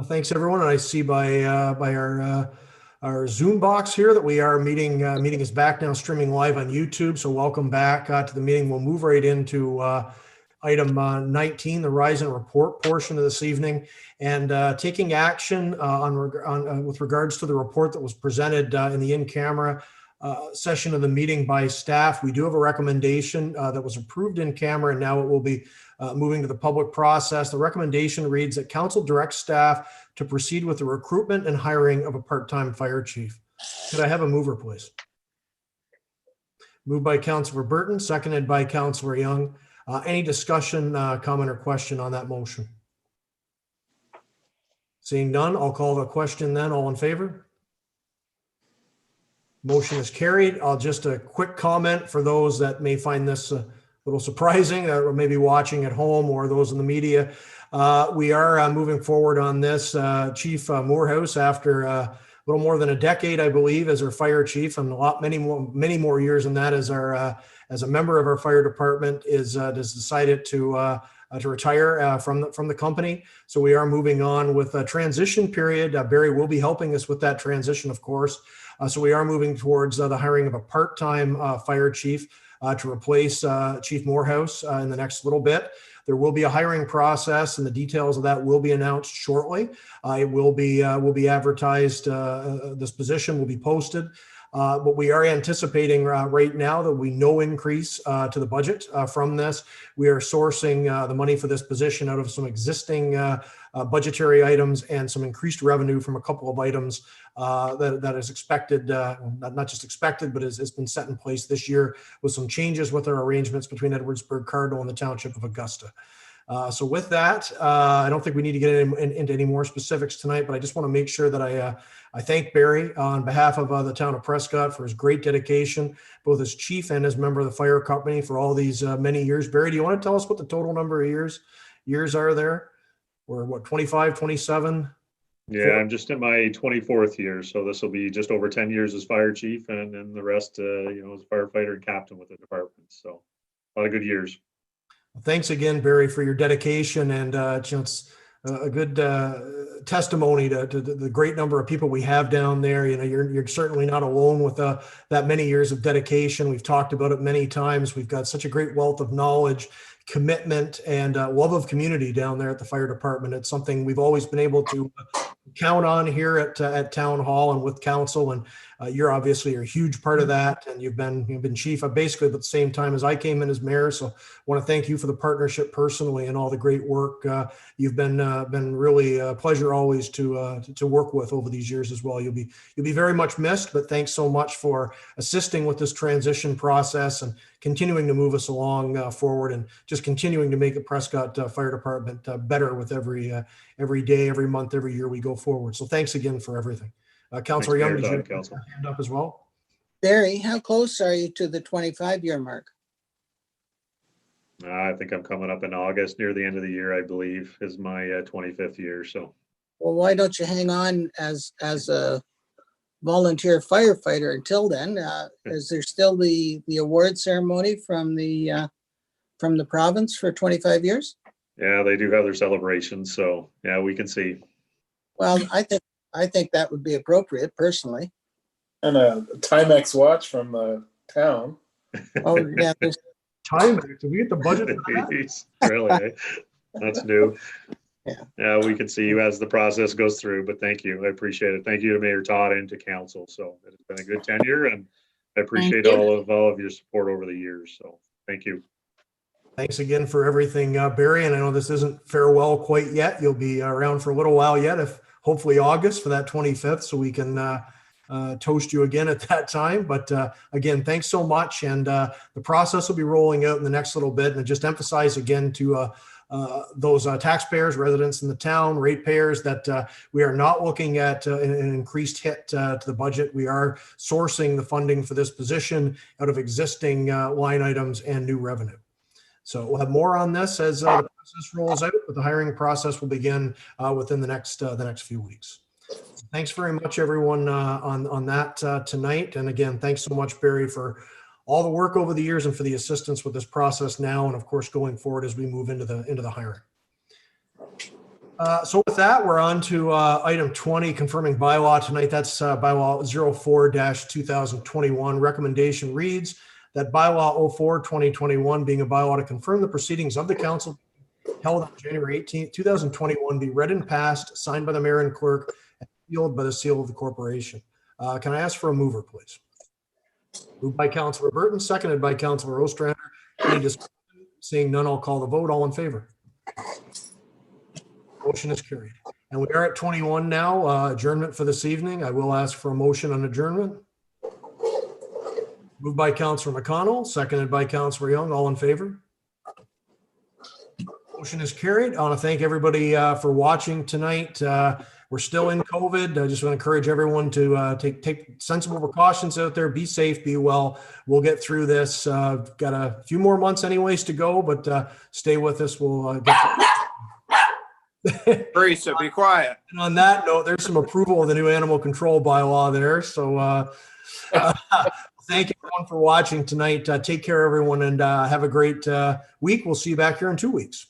Thanks, everyone. And I see by our Zoom box here that we are meeting is back now, streaming live on YouTube. So welcome back to the meeting. We'll move right into item 19, the rise and report portion of this evening, and taking action with regards to the report that was presented in the in-camera session of the meeting by staff. We do have a recommendation that was approved in camera, and now it will be moving to the public process. The recommendation reads that council directs staff to proceed with the recruitment and hiring of a part-time fire chief. Could I have a mover, please? Moved by Councillor Burton, seconded by Councillor Young. Any discussion, comment, or question on that motion? Seeing none, I'll call the question then. All in favor? Motion is carried. Just a quick comment for those that may find this a little surprising, or maybe watching at home, or those in the media. We are moving forward on this. Chief Morehouse, after a little more than a decade, I believe, as our fire chief, and many more years than that as a member of our fire department, has decided to retire from the company. So we are moving on with a transition period. Barry will be helping us with that transition, of course. So we are moving towards the hiring of a part-time fire chief to replace Chief Morehouse in the next little bit. There will be a hiring process, and the details of that will be announced shortly. It will be advertised. This position will be posted. But we are anticipating right now that we no increase to the budget from this. We are sourcing the money for this position out of some existing budgetary items and some increased revenue from a couple of items that is expected, not just expected, but has been set in place this year with some changes with our arrangements between Edwardsburg Cardinal and the Township of Augusta. So with that, I don't think we need to get into any more specifics tonight, but I just want to make sure that I thank Barry on behalf of the town of Prescott for his great dedication, both as chief and as member of the fire company for all these many years. Barry, do you want to tell us what the total number of years are there? We're what, 25, 27? Yeah, I'm just in my 24th year, so this will be just over 10 years as fire chief, and then the rest, as firefighter and captain with the department. So a lot of good years. Thanks again, Barry, for your dedication, and it's a good testimony to the great number of people we have down there. You're certainly not alone with that many years of dedication. We've talked about it many times. We've got such a great wealth of knowledge, commitment, and love of community down there at the fire department. It's something we've always been able to count on here at Town Hall and with council, and you're obviously a huge part of that, and you've been chief basically at the same time as I came in as mayor. So I want to thank you for the partnership personally and all the great work you've been really a pleasure always to work with over these years as well. You'll be very much missed, but thanks so much for assisting with this transition process and continuing to move us along forward, and just continuing to make the Prescott Fire Department better with every day, every month, every year we go forward. So thanks again for everything. Councillor Young, did you have your hand up as well? Barry, how close are you to the 25-year mark? I think I'm coming up in August, near the end of the year, I believe, is my 25th year. So, well, why don't you hang on as a volunteer firefighter until then? Is there still the award ceremony from the province for 25 years? Yeah, they do have their celebrations, so yeah, we can see. Well, I think that would be appropriate, personally. And a Timex watch from the town. Oh yeah, there's Timex. Did we get the budget for that? Really? That's new. Yeah, we can see you as the process goes through, but thank you. I appreciate it. Thank you to Mayor Todd and to council. So it has been a good tenure, and I appreciate all of your support over the years. So thank you. Thanks again for everything, Barry. And I know this isn't farewell quite yet. You'll be around for a little while yet, if hopefully August for that 25th, so we can toast you again at that time. But again, thanks so much. And the process will be rolling out in the next little bit. And just emphasize again to those taxpayers, residents in the town, ratepayers, that we are not looking at an increased hit to the budget. We are sourcing the funding for this position out of existing line items and new revenue. So we'll have more on this as the process rolls out, but the hiring process will begin within the next few weeks. So thanks very much, everyone, on that tonight. And again, thanks so much, Barry, for all the work over the years and for the assistance with this process now, and of course going forward as we move into the hiring. So with that, we're on to item 20, confirming bylaw tonight. That's bylaw 04-2021. Recommendation reads that bylaw 04-2021, being a bylaw to confirm the proceedings of the council held on January 18th, 2021, be read and passed, signed by the mayor and clerk, and sealed by the seal of the corporation. Can I ask for a mover, please? Moved by Councilor Burton, seconded by Councilor Ostrander. Any discussion? Seeing none, I'll call the vote. All in favor? Motion is carried. And we are at 21 now, adjournment for this evening. I will ask for a motion on adjournment. Moved by Councilor McConnell, seconded by Councilor Young. All in favor? Motion is carried. I want to thank everybody for watching tonight. We're still in COVID. I just want to encourage everyone to take sensible precautions out there. Be safe, be well. We'll get through this. Got a few more months anyways to go, but stay with us. We'll get Teresa, be quiet. And on that note, there's some approval of the new animal control bylaw there. So thank everyone for watching tonight. Take care, everyone, and have a great week. We'll see you back here in 2 weeks.